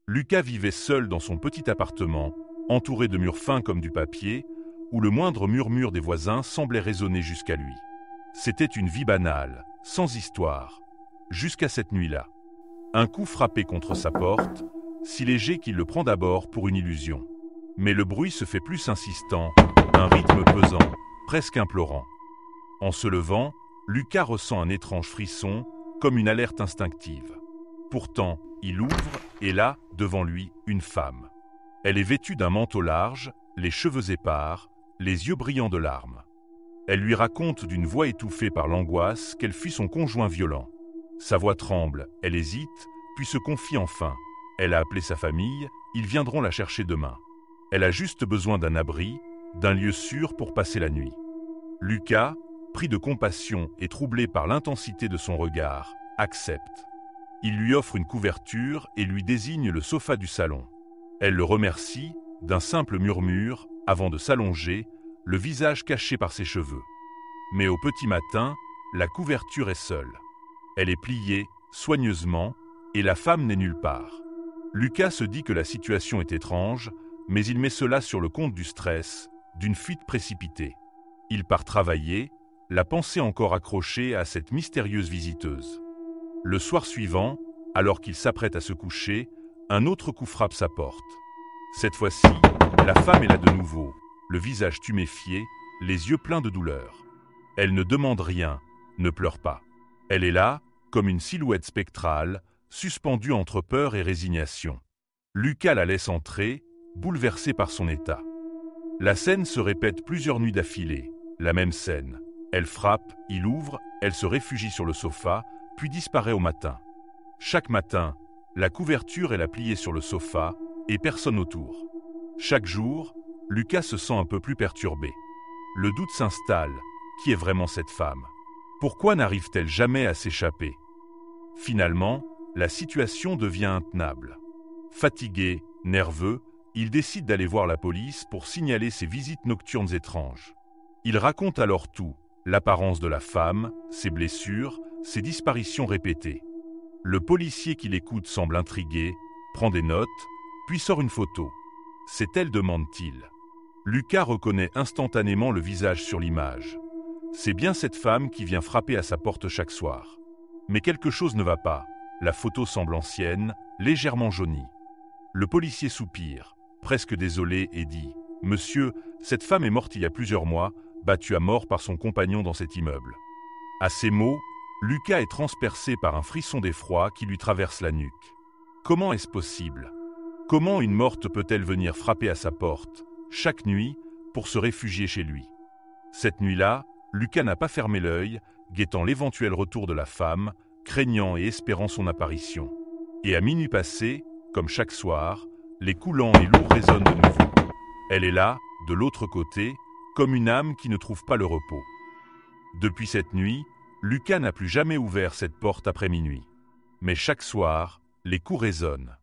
Lucas vivait seul dans son petit appartement, entouré de murs fins comme du papier, où le moindre murmure des voisins semblait résonner jusqu'à lui. C'était une vie banale, sans histoire, jusqu'à cette nuit-là. Un coup frappé contre sa porte, si léger qu'il le prend d'abord pour une illusion. Mais le bruit se fait plus insistant, un rythme pesant, presque implorant. En se levant, Lucas ressent un étrange frisson, comme une alerte instinctive. Pourtant, il ouvre, et là, devant lui, une femme. Elle est vêtue d'un manteau large, les cheveux épars, les yeux brillants de larmes. Elle lui raconte d'une voix étouffée par l'angoisse qu'elle fut son conjoint violent. Sa voix tremble, elle hésite, puis se confie enfin. Elle a appelé sa famille, ils viendront la chercher demain. Elle a juste besoin d'un abri, d'un lieu sûr pour passer la nuit. Lucas, pris de compassion et troublé par l'intensité de son regard, accepte. Il lui offre une couverture et lui désigne le sofa du salon. Elle le remercie, d'un simple murmure, avant de s'allonger, le visage caché par ses cheveux. Mais au petit matin, la couverture est seule. Elle est pliée, soigneusement, et la femme n'est nulle part. Lucas se dit que la situation est étrange, mais il met cela sur le compte du stress, d'une fuite précipitée. Il part travailler, la pensée encore accrochée à cette mystérieuse visiteuse. Le soir suivant, alors qu'il s'apprête à se coucher, un autre coup frappe sa porte. Cette fois-ci, la femme est là de nouveau, le visage tuméfié, les yeux pleins de douleur. Elle ne demande rien, ne pleure pas. Elle est là, comme une silhouette spectrale, suspendue entre peur et résignation. Lucas la laisse entrer, bouleversé par son état. La scène se répète plusieurs nuits d'affilée, la même scène. Elle frappe, il ouvre, elle se réfugie sur le sofa, puis disparaît au matin. Chaque matin, la couverture est la pliée sur le sofa, et personne autour. Chaque jour, Lucas se sent un peu plus perturbé. Le doute s'installe. Qui est vraiment cette femme? Pourquoi n'arrive-t-elle jamais à s'échapper? Finalement, la situation devient intenable. Fatigué, nerveux, il décide d'aller voir la police pour signaler ses visites nocturnes étranges. Il raconte alors tout, l'apparence de la femme, ses blessures, ses disparitions répétées. Le policier qui l'écoute semble intrigué, prend des notes, puis sort une photo. C'est elle, demande-t-il. Lucas reconnaît instantanément le visage sur l'image. C'est bien cette femme qui vient frapper à sa porte chaque soir. Mais quelque chose ne va pas. La photo semble ancienne, légèrement jaunie. Le policier soupire, presque désolé, et dit « Monsieur, cette femme est morte il y a plusieurs mois, battue à mort par son compagnon dans cet immeuble. » À ces mots, Lucas est transpercé par un frisson d'effroi qui lui traverse la nuque. Comment est-ce possible? Comment une morte peut-elle venir frapper à sa porte, chaque nuit, pour se réfugier chez lui? Cette nuit-là, Lucas n'a pas fermé l'œil, guettant l'éventuel retour de la femme, craignant et espérant son apparition. Et à minuit passé, comme chaque soir, les coups lents et lourds résonnent de nouveau. Elle est là, de l'autre côté, comme une âme qui ne trouve pas le repos. Depuis cette nuit, Lucas n'a plus jamais ouvert cette porte après minuit. Mais chaque soir, les coups résonnent.